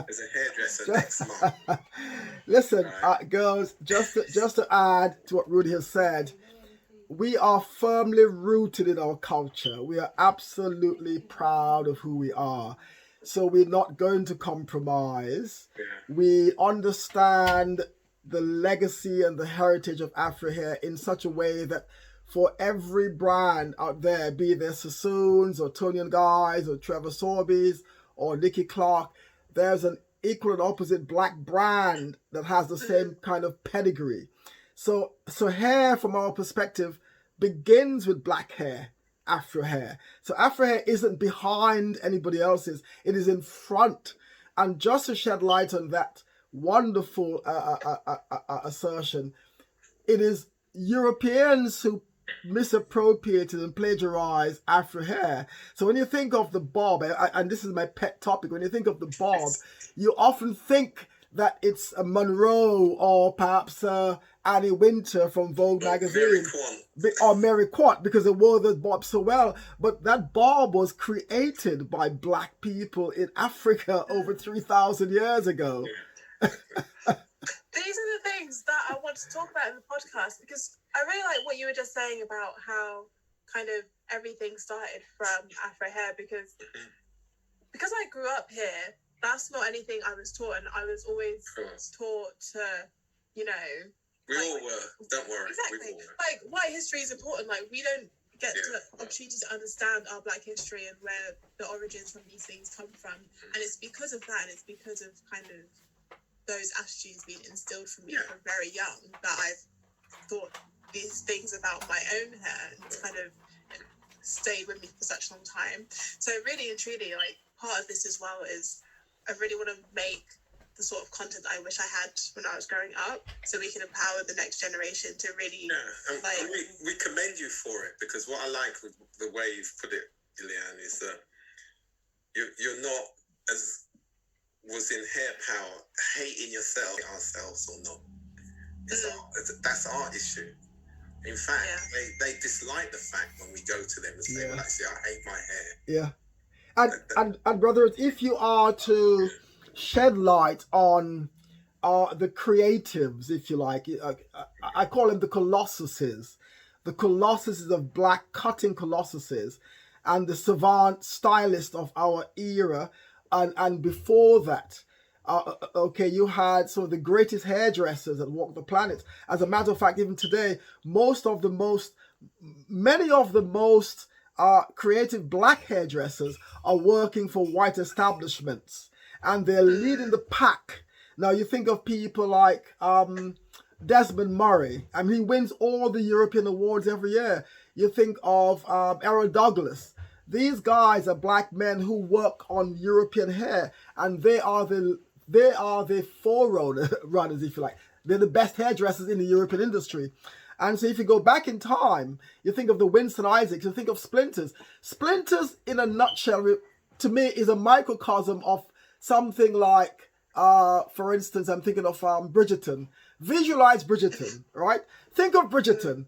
as a hairdresser next month. Listen, Right? girls, just to add to what Rudi has said, we are firmly rooted in our culture. We are absolutely proud of who we are. So we're not going to compromise. Yeah. We understand the legacy and the heritage of Afro hair in such a way that for every brand out there, be there Sassoons or Tony and Guys or Trevor Sorby's or Nikki Clark, there's an equal and opposite black brand that has the same kind of pedigree. So hair, from our perspective, begins with black hair, Afro hair. So Afro hair isn't behind anybody else's; it is in front. And just to shed light on that wonderful assertion, it is Europeans who misappropriated and plagiarized Afro hair. So when you think of the bob, and this is my pet topic, when you think of the bob, you often think that it's a Monroe or perhaps Annie Winter from Vogue magazine or Mary Quant, because they wore the bob so well. But that bob was created by black people in Africa over 3,000 years ago. These are the things that I want to talk about in the podcast, because I really like what you were just saying about how kind of everything started from Afro hair, because I grew up here. That's not anything I was taught, and I was always taught to, you know. We all were. Don't worry. Exactly. Like, white history is important. Like, we don't get the opportunity to understand our black history and where the origins from these things come from. And it's because of that, and it's because of kind of those attitudes being instilled from me from very young that I've thought these things about my own hair, and it's kind of stayed with me for such a long time. So really and truly, like, part of this as well is I really want to make the sort of content I wish I had when I was growing up, so we can empower the next generation to really... Yeah, and we commend you for it, because what I like with the way you've put it, Leann, is that you're not, as was in Hair Power, hating yourself, ourselves or not. That's our issue. In fact, they dislike the fact when we go to them and say, well, actually, I hate my hair. Yeah. And brothers, if you are to shed light on the creatives, if you like, I call them the colossuses of black cutting colossuses, and the savant stylist of our era, and before that, you had some of the greatest hairdressers that walked the planet. As a matter of fact, even today, many of the most creative black hairdressers are working for white establishments, and they're leading the pack. Now you think of people like Desmond Murray. I mean, he wins all the European awards every year. You think of Errol Douglas. These guys are black men who work on European hair, and they are the forerunners, if you like. They're the best hairdressers in the European industry. And so if you go back in time, you think of the Winston Isaacs, you think of Splinters. Splinters, in a nutshell, to me, is a microcosm of something like, for instance, I'm thinking of Bridgerton. Visualize Bridgerton, right? Think of Bridgerton.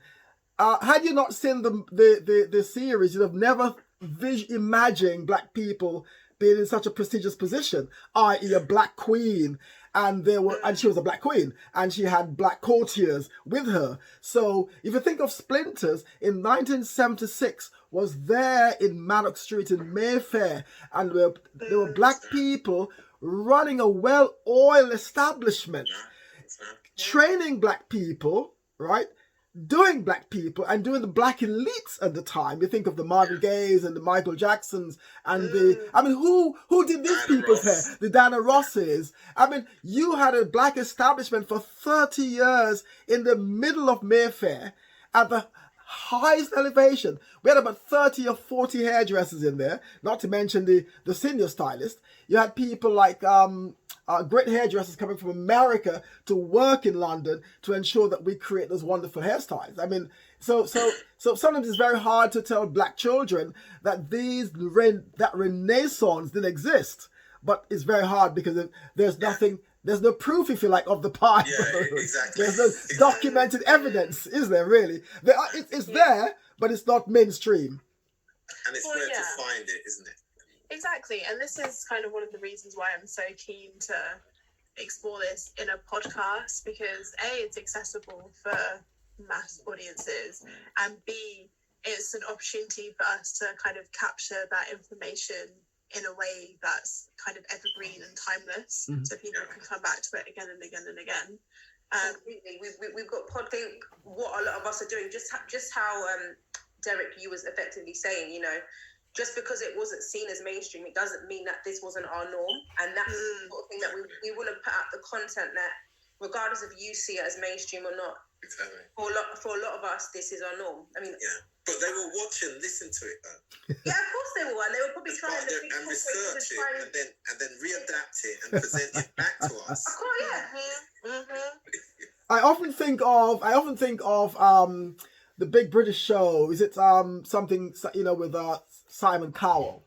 Had you not seen the series, you'd have never imagined black people being in such a prestigious position, i.e. a black queen, and she was a black queen, and she had black courtiers with her. So if you think of Splinters, in 1976 was there in Maddox Street in Mayfair, and there were black people running a well-oiled establishment, training black people, right? Doing black people and doing the black elites at the time. You think of the Marvin Gayes and the Michael Jacksons and who did these people's hair? The Diana Rosses. I mean, you had a black establishment for 30 years in the middle of Mayfair at the highest elevation. We had about 30 or 40 hairdressers in there, not to mention the senior stylist. You had people like great hairdressers coming from America to work in London to ensure that we create those wonderful hairstyles. I mean, so sometimes it's very hard to tell black children that that Renaissance didn't exist, but it's very hard because there's no proof, if you like, of the past. Yeah, exactly. There's no documented evidence, is there really? It's there, but it's not mainstream. And it's where to find it, isn't it? Exactly, and this is kind of one of the reasons why I'm so keen to explore this in a podcast, because A, it's accessible for mass audiences, and B, it's an opportunity for us to kind of capture that information in a way that's kind of evergreen and timeless, so people can come back to it again and again and again. Completely. We've got think what a lot of us are doing, just how Derek, you was effectively saying, you know, just because it wasn't seen as mainstream, it doesn't mean that this wasn't our norm. And that's the sort of thing that we want to put out the content that, regardless if you see it as mainstream or not, Exactly. for a lot of us, this is our norm. I mean, yeah, but they will watch and listen to it though. Yeah, of course they will, and they will probably try and research it and then readapt it and present it back to us. Of course, yeah. I often think of the big British show. Is it something, you know, with Simon Cowell?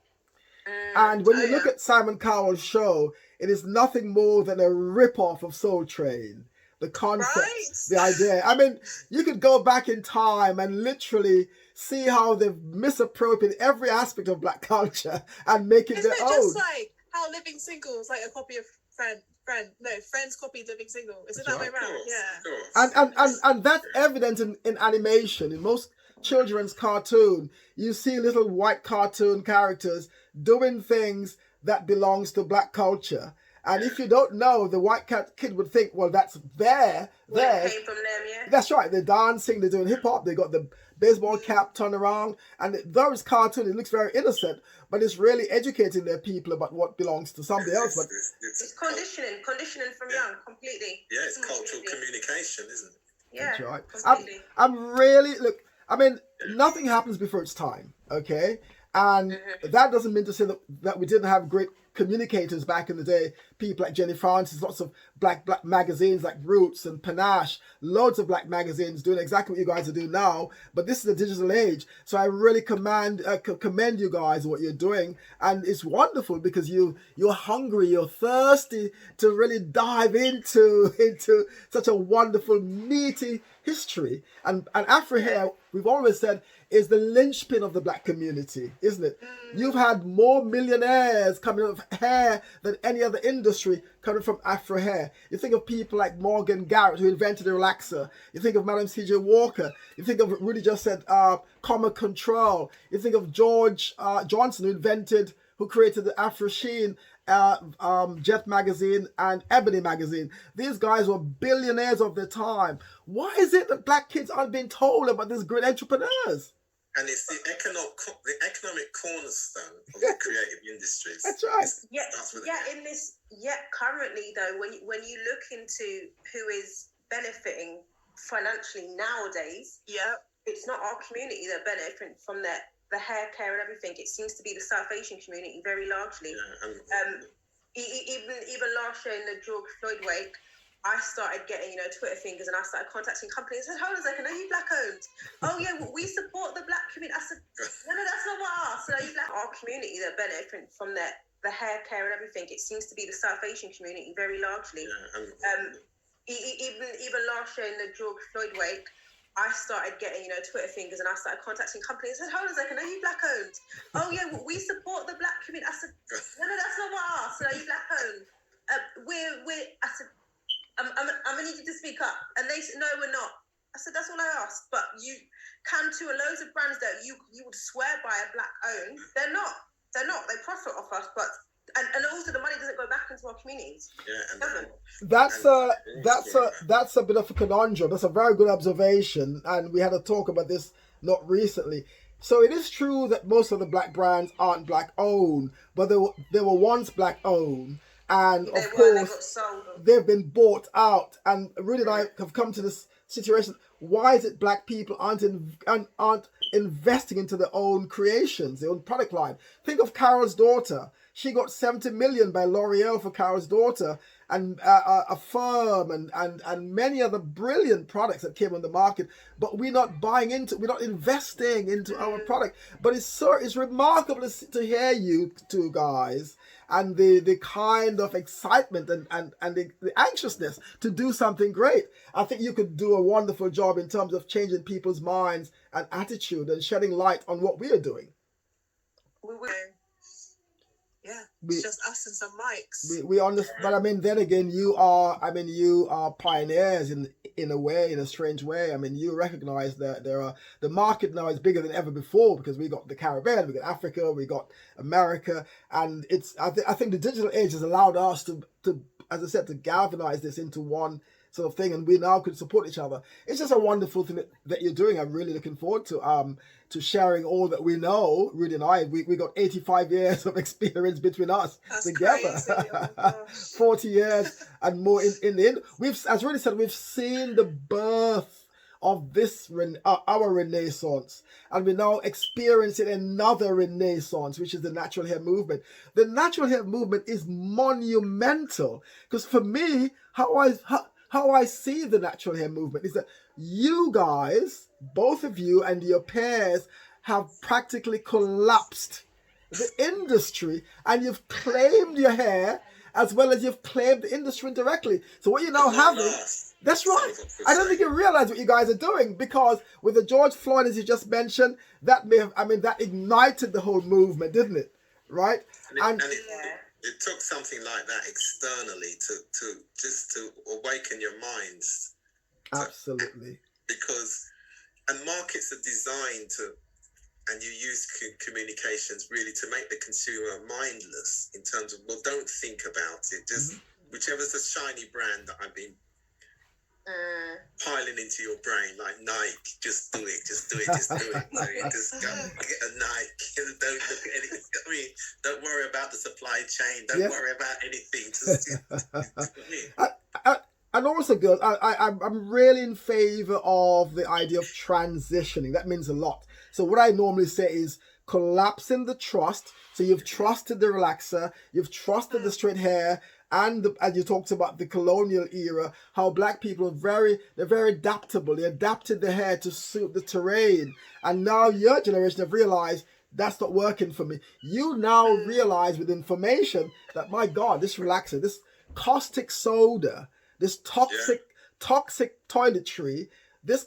And when you look at Simon Cowell's show, it is nothing more than a rip-off of Soul Train. The concept, the idea. I mean, you could go back in time and literally see how they've misappropriated every aspect of black culture and make it their own. Isn't it just like how Living Single is like a copy of Friends copied Living Single? Is it that way around? Yeah. And that's evident in animation. In most children's cartoon, you see little white cartoon characters doing things that belongs to black culture. And if you don't know, the white kid would think, well, that's there. It came from them, yeah. That's right. They're dancing, they're doing hip hop, they got the baseball cap turned around. And though it's cartoon, it looks very innocent, but it's really educating their people about what belongs to somebody else. But it's conditioning from young, completely. Yeah, it's cultural communication, isn't it? Yeah, that's right. completely. I'm really, look, I mean, nothing happens before its time, okay? And that doesn't mean to say that we didn't have great communicators back in the day, people like Jenny Francis, lots of black magazines like Roots and Panache, loads of black magazines doing exactly what you guys are doing now. But this is the digital age, so I really commend you guys what you're doing, and it's wonderful because you're hungry, you're thirsty to really dive into such a wonderful meaty history. And Afro hair, we've always said, is the linchpin of the black community, isn't it? You've had more millionaires coming out of hair than any other industry coming from Afro hair. You think of people like Morgan Garrett, who invented the relaxer. You think of Madam C.J. Walker. You think of, Rudi just said, Comma Control. You think of George Johnson, who created the Afro Sheen Jet magazine and Ebony magazine. These guys were billionaires of their time. Why is it that black kids aren't being told about these great entrepreneurs? And it's the economic cornerstone of the creative industries. That's right. Currently though, when you look into who is benefiting financially nowadays, it's not our community that benefit from the hair care and everything. It seems to be the South Asian community very largely. Even last year in the George Floyd wake, I started getting, Twitter fingers, and I started contacting companies. I said, hold on a second, are you black owned? Oh yeah, we support the black community. I said, no, that's not what I asked. So are you black? Our community that benefit from the hair care and everything, it seems to be the South Asian community very largely. Even last year in the George Floyd wake, I started getting, Twitter fingers, and I started contacting companies. I said, hold on a second, are you black owned? Oh yeah, we support the black community. I said, no, that's not what I asked. So are you black owned? I said, I'm gonna need you to speak up. And they said, no, we're not. I said, that's all I asked. But you can to loads of brands that you would swear by a black owned. They're not. They profit off us, but and also the money doesn't go back into our communities. That's a bit of a conundrum. That's a very good observation, and we had a talk about this not recently. So it is true that most of the black brands aren't black owned, but they were once black owned. And of course, they've been bought out. And Rudi and I have come to this situation. Why is it black people aren't investing into their own creations, their own product line? Think of Carol's Daughter. She got 70 million by L'Oreal for Carol's Daughter, and a firm and many other brilliant products that came on the market. But we're not investing into our product. But it's remarkable to hear you two guys and the kind of excitement and the anxiousness to do something great. I think you could do a wonderful job in terms of changing people's minds and attitude and shedding light on what we are doing. It's just us and some mics. We understand, but I mean, then again, you are pioneers in a way, in a strange way. I mean, you recognize that the market now is bigger than ever before, because we got the Caribbean, we got Africa, we got America, and I think the digital age has allowed us to, as I said, to galvanize this into one sort of thing, and we now can support each other. It's just a wonderful thing that you're doing. I'm really looking forward to sharing all that we know. Rudi and I, we got 85 years of experience between us. That's together. crazy. Oh my gosh. 40 years and more in the end. As Rudi said, we've seen the birth of this our renaissance, and we're now experiencing another renaissance, which is the natural hair movement. The natural hair movement is monumental, because for me, how I see the natural hair movement is that you guys, both of you and your peers, have practically collapsed the industry, and you've claimed your hair as well as you've claimed the industry indirectly. So what you're now having, that's right. I don't think you realize what you guys are doing, because with the George Floyd, as you just mentioned, that ignited the whole movement, didn't it? Right? It took something like that externally to awaken your minds. Absolutely. And markets are designed and you use communications really to make the consumer mindless in terms of, well, don't think about it. Just whichever's a shiny brand that I've been piling into your brain, like Nike, just do it. So you just go get a Nike. Don't look at anything. I mean, don't worry about the supply chain. Don't worry about anything. And also, girls, I'm really in favor of the idea of transitioning. That means a lot. So what I normally say is collapsing the trust. So you've trusted the relaxer, you've trusted the straight hair, and as you talked about the colonial era, how black people they're very adaptable. They adapted the hair to suit the terrain. And now your generation have realized that's not working for me. You now realize with information that, my God, this relaxer, this caustic soda, this toxic toiletry, this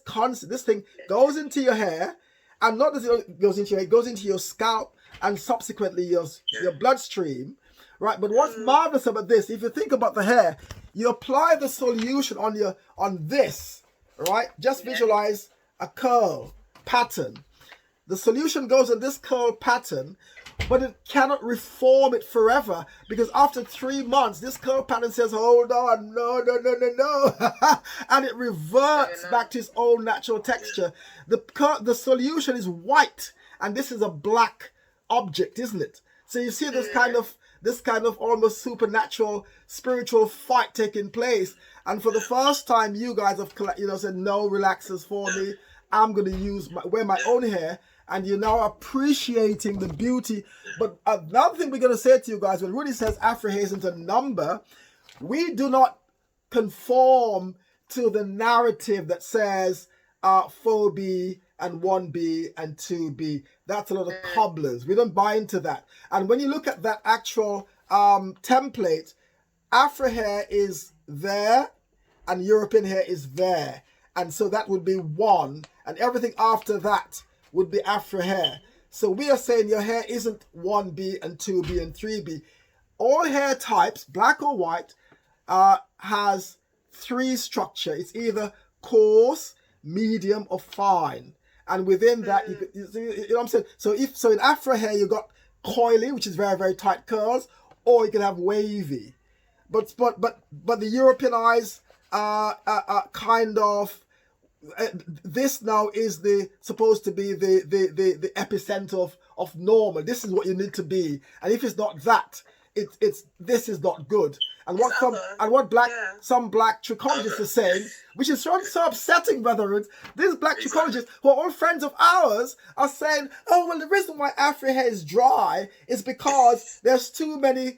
thing goes into your hair, and not just it goes into your hair, it goes into your scalp and subsequently your bloodstream, right? But what's marvelous about this, if you think about the hair, you apply the solution on this, right? Just visualize a curl pattern. The solution goes on this curl pattern, but it cannot reform it forever, because after 3 months, this curl pattern says, hold on, no. And it reverts back to its own natural texture. The solution is white, and this is a black object, isn't it? So you see this kind of almost supernatural, spiritual fight taking place. And for the first time, you guys have said, no relaxers for me. I'm going to wear my own hair. And you're now appreciating the beauty. But another thing we're going to say to you guys, when Rudi says Afro hair isn't a number, we do not conform to the narrative that says 4B and 1B and 2B. That's a lot of cobblers. We don't buy into that. And when you look at that actual template, Afro hair is there and European hair is there. And so that would be 1. And everything after that would be Afro hair. So we are saying your hair isn't 1B and 2B and 3B. All hair types, black or white, has 3 structure. It's either coarse, medium, or fine. And within that, you know what I'm saying? So in Afro hair, you got coily, which is very, very tight curls, or you can have wavy. But the Europeanized kind of this now is supposed to be the epicenter of normal. This is what you need to be, and if it's not that, this is not good. And what some black trichologists are saying, which is so upsetting, brethren. These black trichologists, who are all friends of ours, are saying, oh well, the reason why Afro hair is dry is because there's too many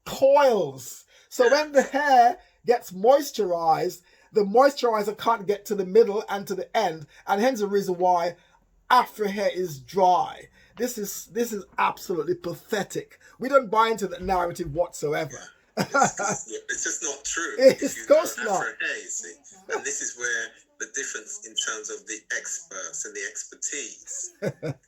coils. So when the hair gets moisturized, the moisturizer can't get to the middle and to the end, and hence the reason why Afro hair is dry. This is absolutely pathetic. We don't buy into that narrative whatsoever. It's just not true. It's of course not. Afro hair, you see, and this is where the difference in terms of the experts and the expertise.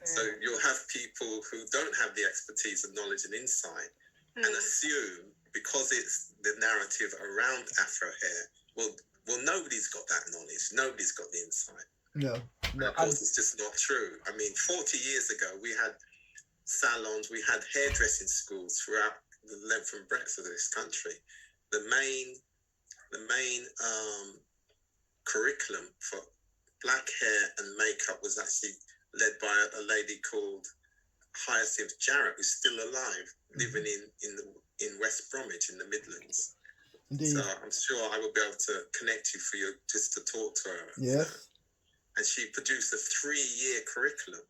So you'll have people who don't have the expertise and knowledge and insight and assume, because it's the narrative around Afro hair, well, nobody's got that knowledge, nobody's got the insight. No. And of course, it's just not true. I mean, 40 years ago, we had salons, we had hairdressing schools throughout the length and breadth of this country. The main curriculum for black hair and makeup was actually led by a lady called Hyacinth Jarrett, who's still alive, living in West Bromwich in the Midlands. Indeed. So I'm sure I will be able to connect you for you just to talk to her. Yes. And she produced a 3-year curriculum,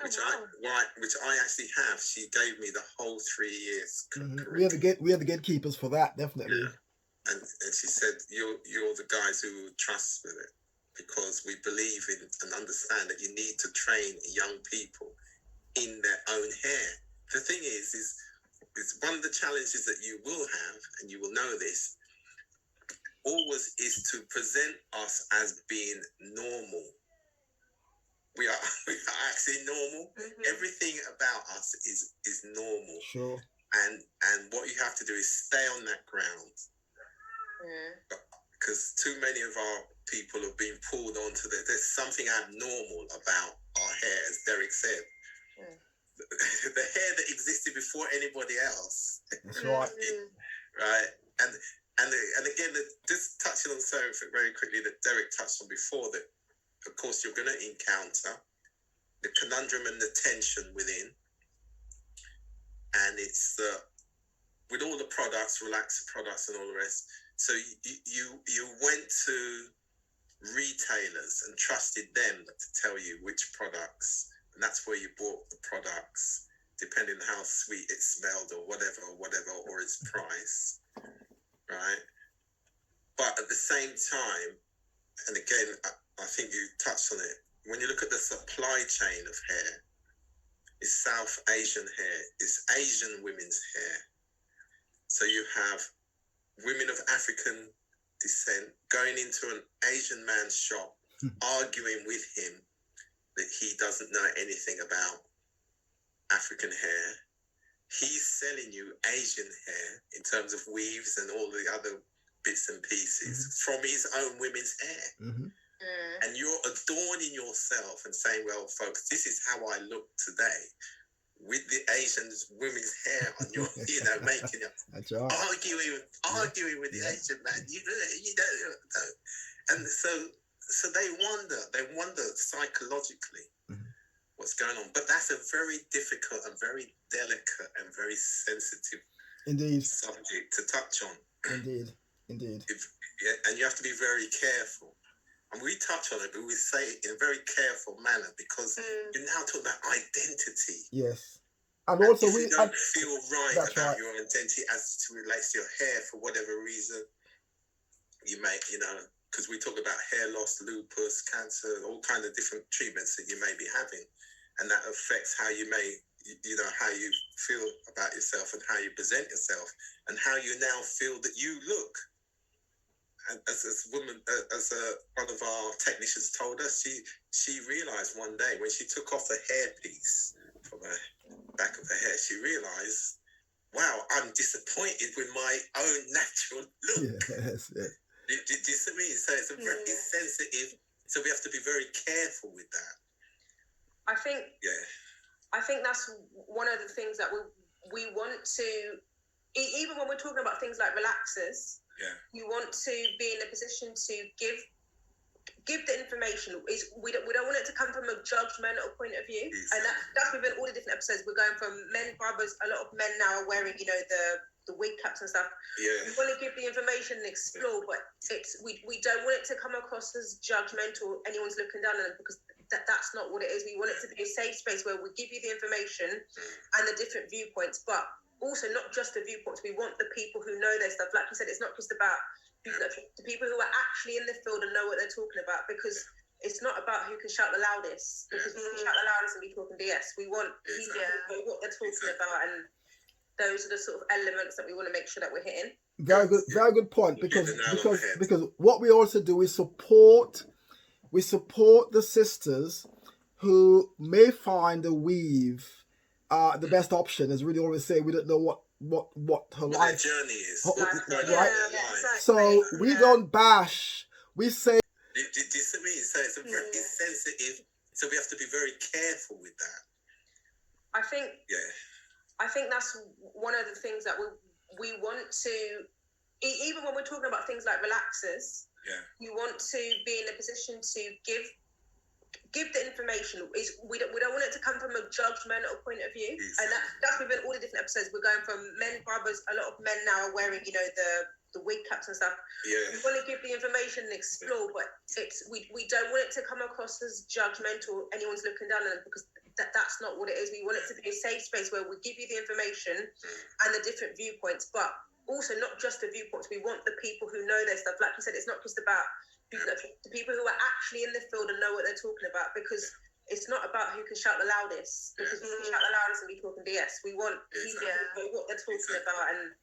which I actually have. She gave me the whole 3 years. We are the gatekeepers for that, definitely. Yeah. And she said, you're the guys who trust with it, because we believe in and understand that you need to train young people in their own hair. The thing is one of the challenges that you will have, and you will know this, always is to present us as being normal. We are actually normal. Everything about us is normal. Sure. And what you have to do is stay on that ground. Because too many of our people have been pulled onto there's something abnormal about our hair, as Derek said. The hair that existed before anybody else. That's right. Right. And again, just touching on something very quickly that Derek touched on before, that of course you're going to encounter the conundrum and the tension within. And it's with all the products, relaxer products and all the rest. So you went to retailers and trusted them to tell you which products, and that's where you bought the products, depending on how sweet it smelled or whatever, or its price, right? But at the same time, and again, I think you touched on it, when you look at the supply chain of hair, it's South Asian hair, it's Asian women's hair. So you have women of African descent going into an Asian man's shop, arguing with him that he doesn't know anything about African hair. He's selling you Asian hair in terms of weaves and all the other bits and pieces from his own women's hair. And you're adorning yourself and saying, well, folks, this is how I look today, with the Asian women's hair on your, making it, That's right. arguing with the Asian man, and so they wonder psychologically what's going on. But that's a very difficult and very delicate and very sensitive subject to touch on. Indeed. And you have to be very careful. And we touch on it, but we say it in a very careful manner, because you're now talking about identity. Yes. And also, if you don't feel right about your identity as it relates to your hair for whatever reason, you may, because we talk about hair loss, lupus, cancer, all kinds of different treatments that you may be having. And that affects how you may, how you feel about yourself and how you present yourself and how you now feel that you look. And as one of our technicians told us, she realized one day when she took off the hairpiece from the back of her hair, she realized, wow, I'm disappointed with my own natural look. Yes. Do you see me? So it's a very sensitive, so we have to be very careful with that. I think that's one of the things that we want to, even when we're talking about things like relaxers, you want to be in a position to give the information. We don't want it to come from a judgmental point of view, and that's within all the different episodes. We're going from men, brothers. A lot of men now are wearing, the wig caps and stuff. We want to give the information and explore, but we don't want it to come across as judgmental. Anyone's looking down on it, because that's not what it is. We want it to be a safe space where we give you the information and the different viewpoints, but also not just the viewpoints. We want the people who know their stuff. Like you said, it's not just about the people who are actually in the field and know what they're talking about, because it's not about who can shout the loudest, because we can shout the loudest and be talking BS. We want people who know what they're talking about, and those are the sort of elements that we want to make sure that we're hitting. Very good point, because what we also do is support we support the sisters who may find the weave the best option. As Rudi always say, we don't know what her What life their journey is. right. exactly. So we don't bash. We say. Do you see me? So it's a very sensitive. So we have to be very careful with that. I think that's one of the things that we want to, even when we're talking about things like relaxers, you want to be in a position to give the information. We don't want it to come from a judgmental point of view, and that's within all the different episodes. We're going from men barbers. A lot of men now are wearing, the wig caps and stuff. We want to give the information and explore, but we don't want it to come across as judgmental. Anyone's looking down on it, because that's not what it is. We want it to be a safe space where we give you the information and the different viewpoints, but also not just the viewpoints. We want the people who know their stuff. Like you said, it's not just about the people who are actually in the field and know what they're talking about, because it's not about who can shout the loudest, because we can shout the loudest and be talking BS. We want people who know what they're talking about, and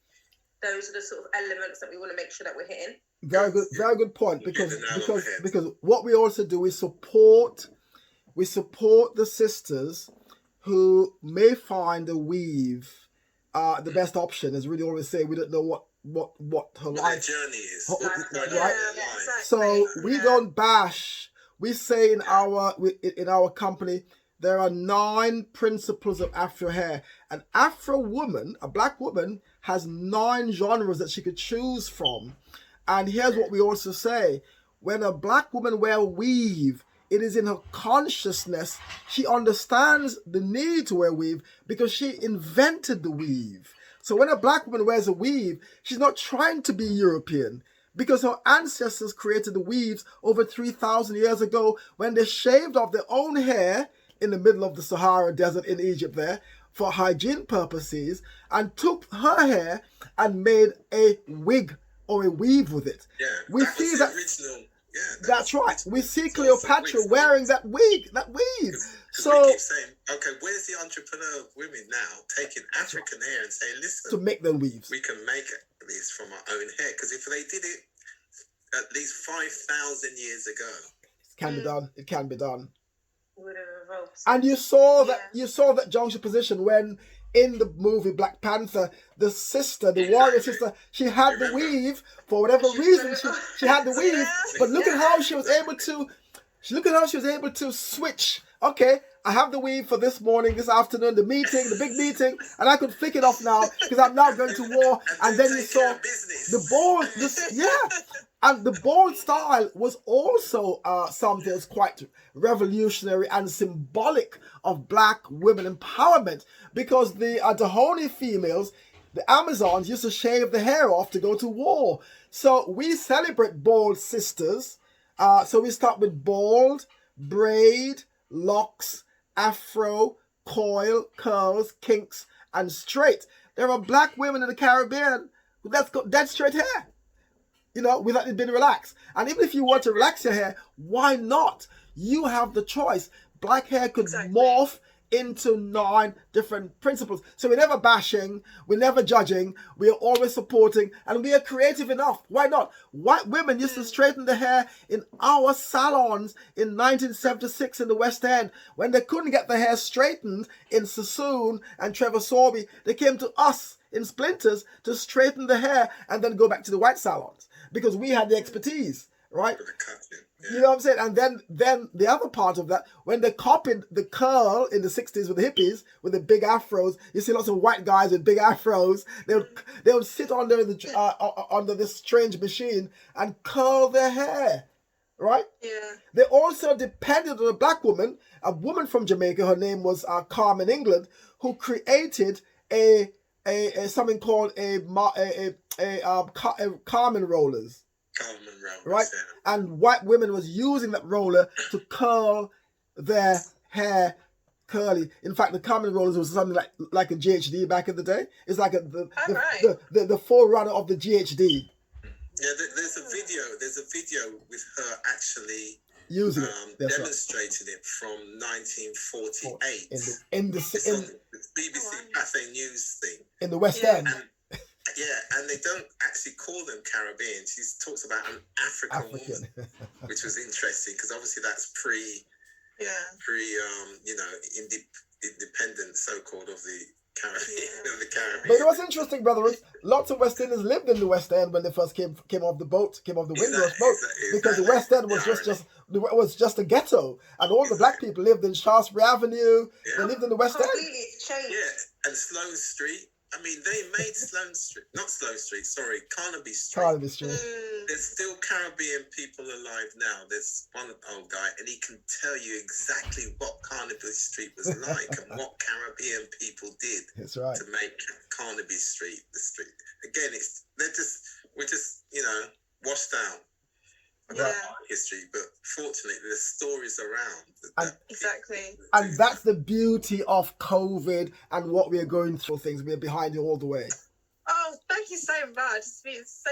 those are the sort of elements that we want to make sure that we're hitting. Very good point, because what we also do is support the sisters who may find the weave the best option. As Rudi always say, we don't know what her life journey is. Right? So we don't bash. We say in our company there are 9 principles of Afro hair. An Afro woman, a black woman, has 9 genres that she could choose from. And here's what we also say: when a black woman wears weave, it is in her consciousness. She understands the need to wear weave because she invented the weave. So when a black woman wears a weave, she's not trying to be European, because her ancestors created the weaves over 3,000 years ago when they shaved off their own hair in the middle of the Sahara Desert in Egypt there for hygiene purposes, and took her hair and made a wig or a weave with it. Yeah, we see that. Original. Yeah, that's right. We see Cleopatra wearing that weave. So we keep saying, okay, where's the entrepreneur women now taking African hair and saying, listen, to make them weaves, we can make this from our own hair? Because if they did it at least 5,000 years ago, it can be done. It can be done. Would have evolved. And you saw that junction position when in the movie Black Panther, the warrior sister, she had the weave for whatever reason. She had the weave, but look at how she was able to switch. Okay, I have the weave for this morning, this afternoon, the big meeting, and I could flick it off now because I'm now going to war. And then you saw the ball, and the ball style was also something that was quite revolutionary and symbolic of black women empowerment, because the Dahomey females, the Amazons, used to shave the hair off to go to war. So we celebrate bald sisters. So we start with bald, braid, locks, afro, coil, curls, kinks, and straight. There are black women in the Caribbean that's got dead straight hair, without it being relaxed. And even if you want to relax your hair, why not? You have the choice. Black hair could morph into 9 different principles. So we're never bashing, we're never judging, we are always supporting, and we are creative enough. Why not? White women used to straighten the hair in our salons in 1976 in the West End. When they couldn't get the hair straightened in Sassoon and Trevor Sorby, they came to us in Splinters to straighten the hair and then go back to the white salons, because we had the expertise, right? You know what I'm saying? And then the other part of that, when they copied the curl in the 60s with the hippies, with the big afros, you see lots of white guys with big afros. They would sit under under this strange machine and curl their hair, right? Yeah. They also depended on a black woman, a woman from Jamaica. Her name was Carmen England, who created a something called a Carmen rollers. Right, and white women was using that roller to curl their hair curly. In fact, the Carmen rollers was something like a GHD back in the day. It's like the forerunner of the GHD. Yeah, there's a video with her actually using demonstrating it from 1948 in the BBC Cafe News thing in the West End. And they don't actually call them Caribbean. She talks about an African woman. which was interesting because obviously that's pre independent so-called of the Caribbean. Of the Caribbean. But it was interesting, brother. Lots of West Indians lived in the West End when they first came off the Windrush boat, because the West End was just a ghetto, and all the black people lived in Shaftesbury Avenue. Yeah. They lived in the West End. Yeah, and Sloane Street. I mean, they made Carnaby Street. Carnaby Street. There's still Caribbean people alive now. There's one old guy, and he can tell you exactly what Carnaby Street was like and what Caribbean people did to make Carnaby Street the street. Again, we're just washed out about history, but fortunately, there's stories around. Exactly. And that's the beauty of COVID and what we are going through. Things we're behind you all the way. Oh, thank you so much. It's been so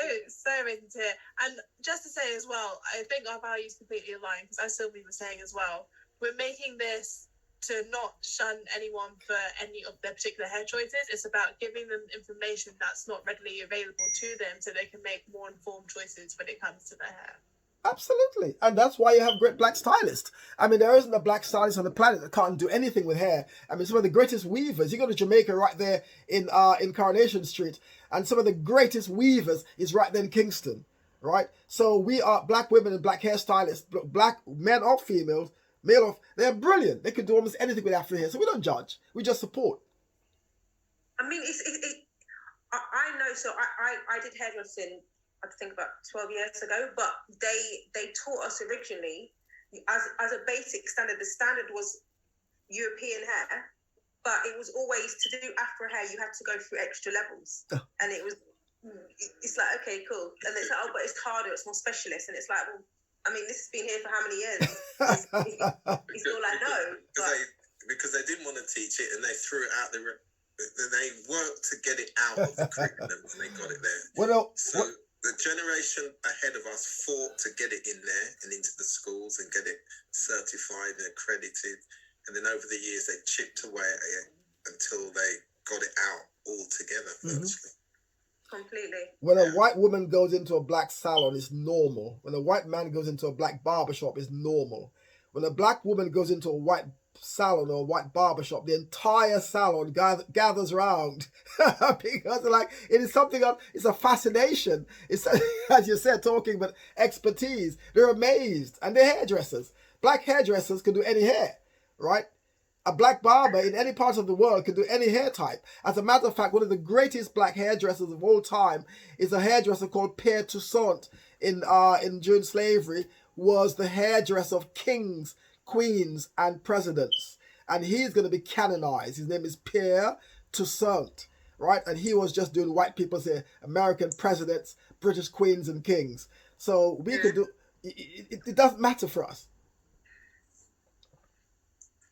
amazing to hear. And just to say as well, I think our values completely align, because as Sylvie was saying as well, we're making this to not shun anyone for any of their particular hair choices. It's about giving them information that's not readily available to them so they can make more informed choices when it comes to their hair. Absolutely. And that's why you have great black stylists. I mean, there isn't a black stylist on the planet that can't do anything with hair. I mean, some of the greatest weavers, you go to Jamaica right there in Coronation Street, and some of the greatest weavers is right there in Kingston, right? So we are black women and black hairstylists, black men or females, they're brilliant. They can do almost anything with Afro hair. So we don't judge. We just support. I mean, I know, so I did hairdressing, I think about 12 years ago, but they taught us originally as a basic standard. The standard was European hair, but it was always to do Afro hair, you had to go through extra levels. And it's like, okay, cool. And it's like, oh, but it's harder, it's more specialist. And it's like, well, I mean, this has been here for how many years? It's all I know. Because they didn't want to teach it, and they threw it out they worked to get it out of the curriculum, and they got it there. The generation ahead of us fought to get it in there and into the schools and get it certified and accredited. And then over the years, they chipped away at it until they got it out altogether, virtually. Completely. When a white woman goes into a black salon, it's normal. When a white man goes into a black barbershop, it's normal. When a black woman goes into a white salon or a white barbershop, the entire salon gathers around because it is something it's a fascination. It's, as you said, talking but expertise. They're amazed, and they're hairdressers. Black hairdressers can do any hair, right? A black barber in any part of the world can do any hair type. As a matter of fact, one of the greatest black hairdressers of all time is a hairdresser called Pierre Toussaint during slavery, was the hairdresser of kings, queens, and presidents. And he's going to be canonized. His name is Pierre Toussaint, right? And he was just doing white people's hair, American presidents, British queens and kings. So we could do, it doesn't matter for us.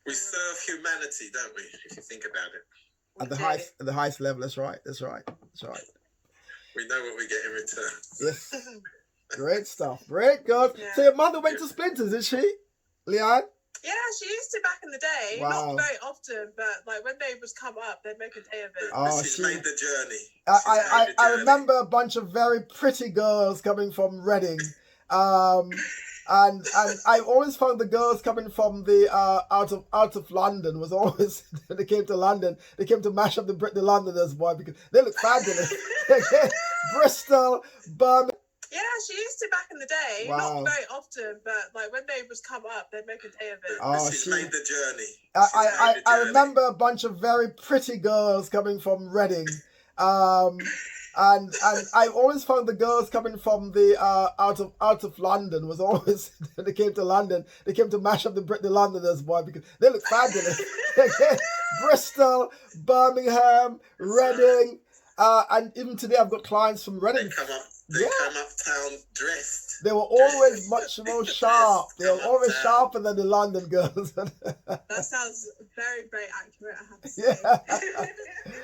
We serve humanity, don't we? If you think about it. At the highest level, that's right. That's right. We know what we get in return. Yes. Great stuff. Great, good. Yeah. So your mother went to Splinters, did she, Leann? Yeah, she used to back in the day. Wow. Not very often, but like when they would come up, they'd make a day of it. Oh, she's made the journey. I remember a bunch of very pretty girls coming from Reading. And I always found the girls coming from the out of London was always they came to London. They came to mash up the Londoners, boy, because they look fabulous. Bristol, Birmingham. Yeah, she used to back in the day. Wow. Not very often, but like when they would come up, they'd make a day of it. Oh, she's made the journey. I remember a bunch of very pretty girls coming from Reading. And I always found the girls coming from the out of London was always they came to London. They came to mash up the Londoners, boy, because they look fabulous. Bristol, Birmingham, Reading, and even today I've got clients from Reading. They come uptown dressed. They were always much more sharp. They were always sharper than the London girls. That sounds very, very accurate, I have to say. Yeah.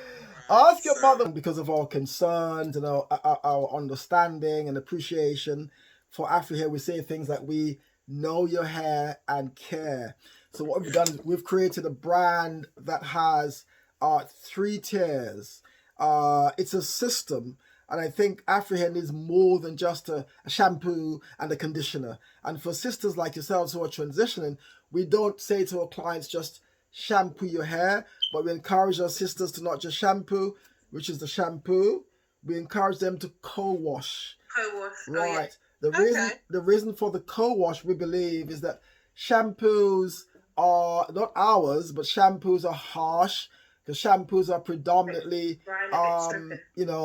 Ask your mother, because of our concerns and our understanding and appreciation for Afro hair. We say things like, we know your hair and care. So what we've done is we've created a brand that has 3 tiers. It's a system And I think Afri needs more than just a shampoo and a conditioner. And for sisters like yourselves who are transitioning, we don't say to our clients just shampoo your hair, but we encourage our sisters to not just shampoo, which is the shampoo. We encourage them to co-wash. Co-wash. Right. Oh, yeah. The reason for the co-wash, we believe, is that shampoos are not ours, but shampoos are harsh, because shampoos are predominantly the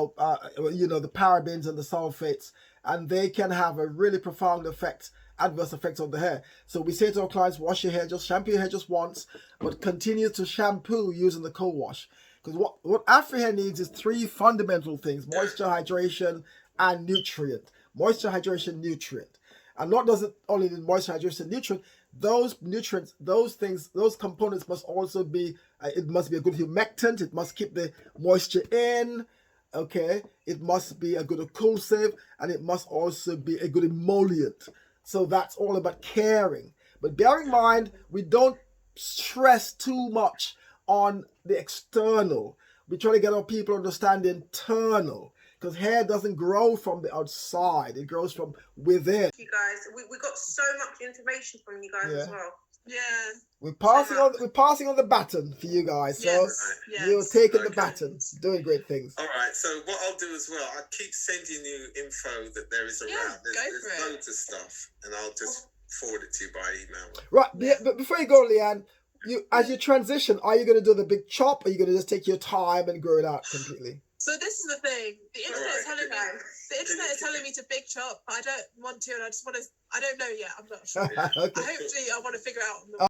parabens and the sulfates, and they can have a really profound adverse effect on the hair. So we say to our clients, wash your hair, just shampoo your hair just once, but continue to shampoo using the co-wash. Because what Afri hair needs is 3 fundamental things: moisture, hydration, and nutrient. Moisture, hydration, nutrient. And not does it only need moisture, hydration, nutrient. Those nutrients, those things, those components must also be, it must be a good humectant. It must keep the moisture in. Okay. It must be a good occlusive, and it must also be a good emollient. So that's all about caring. But bear in mind, we don't stress too much on the external. We try to get our people to understand the internal, because hair doesn't grow from the outside, it grows from within. You guys, we got so much information from you guys as well. Yeah. We're passing on the baton for you guys. So you're taking the baton, doing great things. All right. So what I'll do as well, I'll keep sending you info that there is around. There's loads of stuff, and I'll just forward it to you by email. Right. But before you go, Leann, as you transition, are you going to do the big chop, or are you going to just take your time and grow it out completely? So this is the thing. The internet is telling me to big chop, but I don't want to, and I don't know yet. I'm not sure. Okay. Hopefully, I want to figure out.